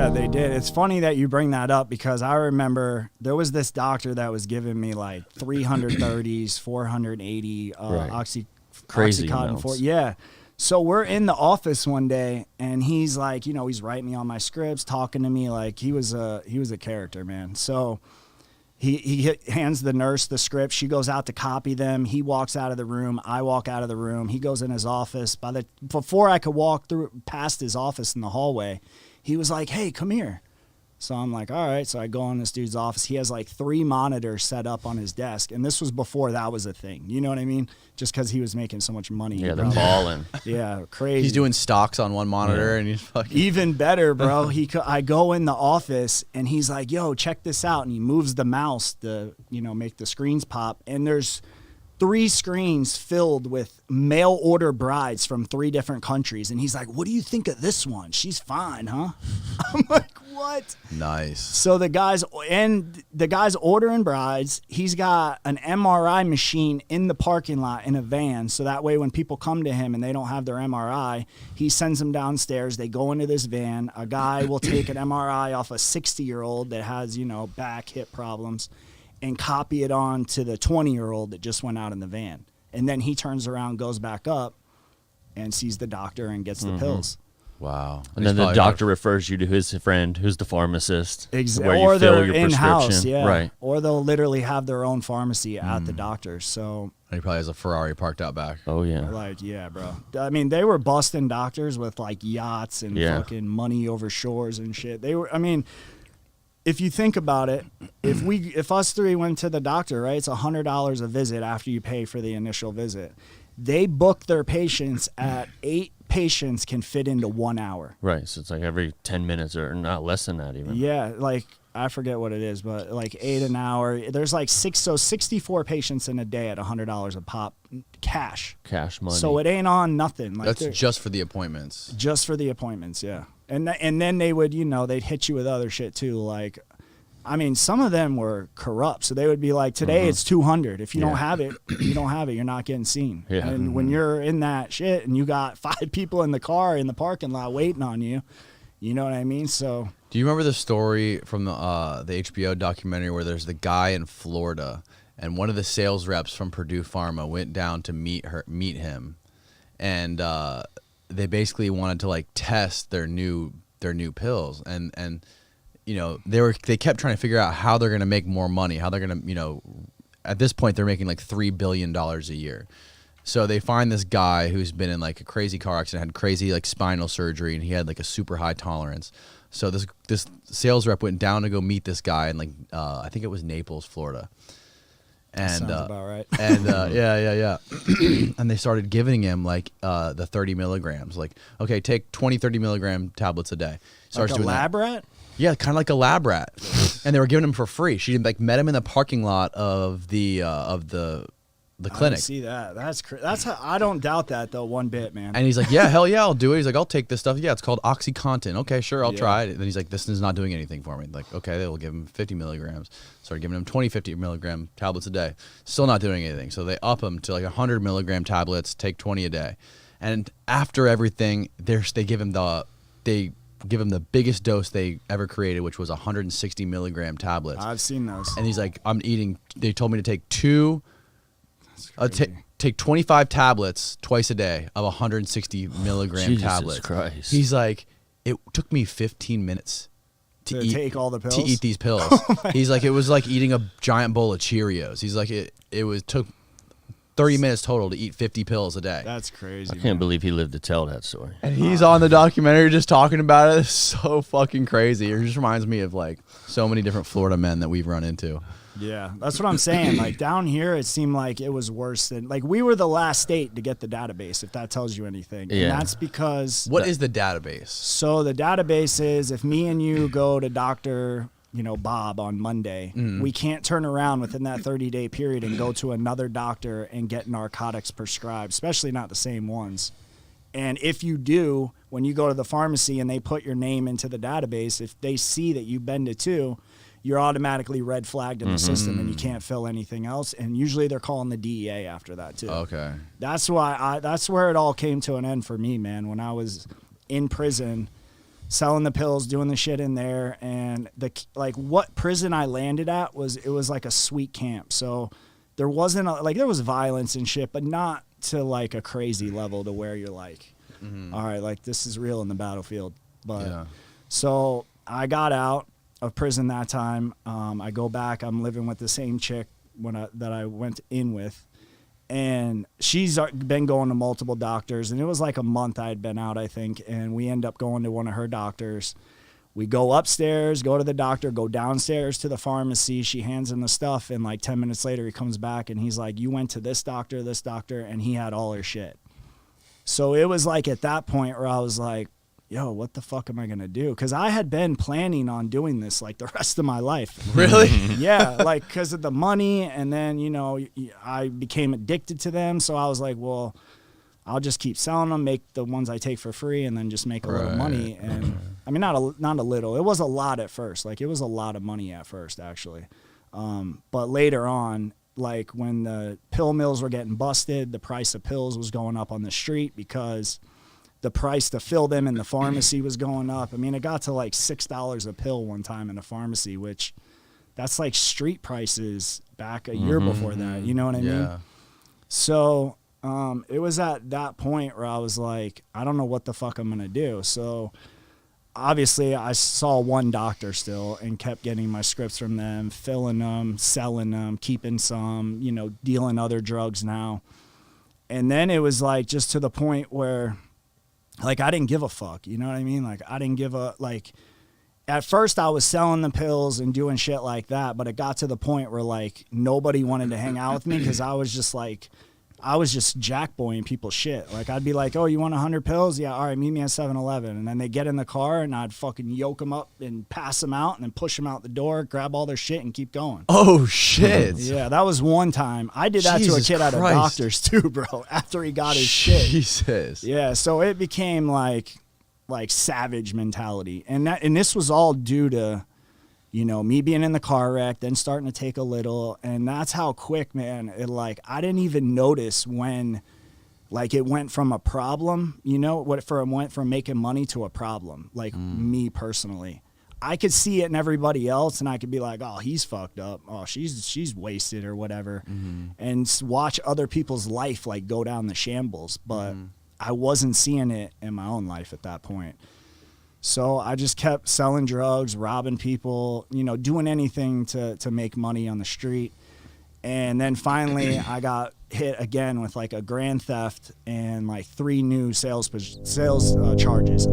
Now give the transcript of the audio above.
Yeah, they did. It's funny that you bring that up because I remember there was this doctor that was giving me like 330s, 480 crazy oxycontin. Yeah. So we're in the office one day, and he's like, you know, he's writing me on my scripts, talking to me like he was a character, man. So he hands the nurse the script. She goes out to copy them. He walks out of the room. I walk out of the room. He goes in his office. Before I could walk past his office in the hallway, he was like, "Hey, come here." So I'm like, all right. So I go in this dude's office. He has like 3 monitors set up on his desk. And this was before that was a thing. You know what I mean? Just because he was making so much money. Yeah, they're balling. Yeah, crazy. He's doing stocks on one monitor and he's fucking... Even better, bro. I go in the office and he's like, yo, check this out. And he moves the mouse to, you know, make the screens pop. And there's 3 screens filled with mail order brides from 3 different countries. And he's like, what do you think of this one? She's fine, huh? I'm like, what? Nice. So the guy's ordering brides. He's got an MRI machine in the parking lot in a van. So that way when people come to him and they don't have their MRI, he sends them downstairs. They go into this van. A guy will take an MRI off a 60-year-old that has, you know, back, hip problems and copy it on to the 20-year-old that just went out in the van. And then he turns around, goes back up, and sees the doctor and gets the pills. Wow. And then the doctor refers you to his friend, who's the pharmacist. Exactly. Where Or you fill they're your in-house, prescription. yeah. Right. Or they'll literally have their own pharmacy at the doctor. So... And he probably has a Ferrari parked out back. Oh, yeah. Like, yeah, bro. I mean, they were busting doctors with, like, yachts and fucking money over shores and shit. They were, I mean... If you think about it, if us 3 went to the doctor, right, it's $100 a visit after you pay for the initial visit. They book their patients at 8 patients can fit into 1 hour. Right, so it's like every 10 minutes or not less than that even. Yeah, like I forget what it is, but like 8 an hour. There's like 64 patients in a day at $100 a pop, cash money. So it ain't on nothing. Like that's just for the appointments. Just for the appointments, yeah. And then they would, you know, they'd hit you with other shit too. Like, I mean, some of them were corrupt. So they would be like, today it's 200. If you don't have it, you don't have it. You're not getting seen. Yeah. And when you're in that shit and you got 5 people in the car in the parking lot waiting on you, you know what I mean? So. Do you remember the story from the HBO documentary where there's the guy in Florida and one of the sales reps from Purdue Pharma went down to meet him, and they basically wanted to like test their new pills, and you know they kept trying to figure out how they're gonna make more money, how they're gonna, you know, at this point they're making like $3 billion a year. So they find this guy who's been in like a crazy car accident, had crazy like spinal surgery, and he had like a super high tolerance. So this sales rep went down to go meet this guy in like I think it was Naples, Florida. And sounds about right. And yeah. And they started giving him like the 30 milligrams. Like, okay, take 20, 30 milligram tablets a day. Starts like a doing lab that. rat? Yeah, kind of like a lab rat. And they were giving him for free. She like met him in the parking lot of the clinic. I see that. That's how, I don't doubt that though one bit, man. And he's like, yeah, hell yeah, I'll do it. He's like, I'll take this stuff. Yeah, it's called oxycontin. Okay, sure, I'll try it. And then he's like, this is not doing anything for me. Like, okay, they'll give him 50 milligrams. Started giving him 20, 50 milligram tablets a day. Still not doing anything. So they up him to like 100 milligram tablets, take 20 a day. And after everything, they give him the biggest dose they ever created, which was 160 milligram tablets. I've seen those. And he's like, they told me to take 2. Take 25 tablets twice a day of 160 milligram Jesus tablets. Christ. He's like, it took me 15 minutes to take all the pills. To eat these pills. He's like, it was like eating a giant bowl of Cheerios. He's like, it took 30 minutes total to eat 50 pills a day. That's crazy. I can't believe he lived to tell that story. And he's on the documentary just talking about it. It's so fucking crazy. It just reminds me of like so many different Florida men that we've run into. Yeah, that's what I'm saying. Like down here, it seemed like it was worse than, like, we were the last state to get the database, if that tells you anything. Yeah. And that's because. What is the database? So the database is, if me and you go to Dr. Bob on Monday, we can't turn around within that 30-day period and go to another doctor and get narcotics prescribed, especially not the same ones. And if you do, when you go to the pharmacy and they put your name into the database, if they see that you've been to 2, you're automatically red flagged in the system and you can't fill anything else. And usually they're calling the DEA after that too. Okay. That's where it all came to an end for me, man. When I was in prison selling the pills, doing the shit in there. And what prison I landed at was like a sweet camp. So there wasn't there was violence and shit, but not to like a crazy level to where you're like, all right, like this is real in the battlefield. But so I got out of prison that time. I go back. I'm living with the same chick that I went in with. And she's been going to multiple doctors, and it was like a month I had been out, I think, and we end up going to one of her doctors. We go upstairs, go to the doctor, go downstairs to the pharmacy. She hands him the stuff, and like 10 minutes later, he comes back, and he's like, you went to this doctor, and he had all her shit. So it was like at that point where I was like, yo, what the fuck am I going to do? Because I had been planning on doing this like the rest of my life. Really? Yeah, like because of the money. And then, you know, I became addicted to them. So I was like, well, I'll just keep selling them, make the ones I take for free, and then just make a little money. And I mean, not a little. It was a lot at first. Like it was a lot of money at first, actually. But later on, like when the pill mills were getting busted, the price of pills was going up on the street because the price to fill them in the pharmacy was going up. I mean, it got to like $6 a pill one time in a pharmacy, which that's like street prices back a year before that. You know what I mean? So it was at that point where I was like, I don't know what the fuck I'm going to do. So obviously I saw one doctor still and kept getting my scripts from them, filling them, selling them, keeping some, you know, dealing other drugs now. And then it was like just to the point where like I didn't give a fuck, you know what I mean? Like I didn't give a, like at first I was selling the pills and doing shit like that, but it got to the point where like nobody wanted to hang out with me because I was just jackboying people's shit. Like I'd be like, oh, you want 100 pills? Yeah, all right, meet me at 7-Eleven. And then they get in the car and I'd fucking yoke them up and pass them out and then push them out the door, grab all their shit and keep going. Oh, shit. Yeah, that was one time. I did that to a kid at a doctor's too, bro, after he got his shit. Jesus. Yeah, so it became like savage mentality. And this was all due to, you know, me being in the car wreck, then starting to take a little, and that's how quick, man, it like, I didn't even notice when, like, it went from a problem, you know, went from making money to a problem, like me personally. I could see it in everybody else, and I could be like, oh, he's fucked up. Oh, she's wasted or whatever, and watch other people's life, like, go down the shambles, but I wasn't seeing it in my own life at that point. So I just kept selling drugs, robbing people, you know, doing anything to make money on the street. And then finally I got hit again with like a grand theft and like 3 new sales charges.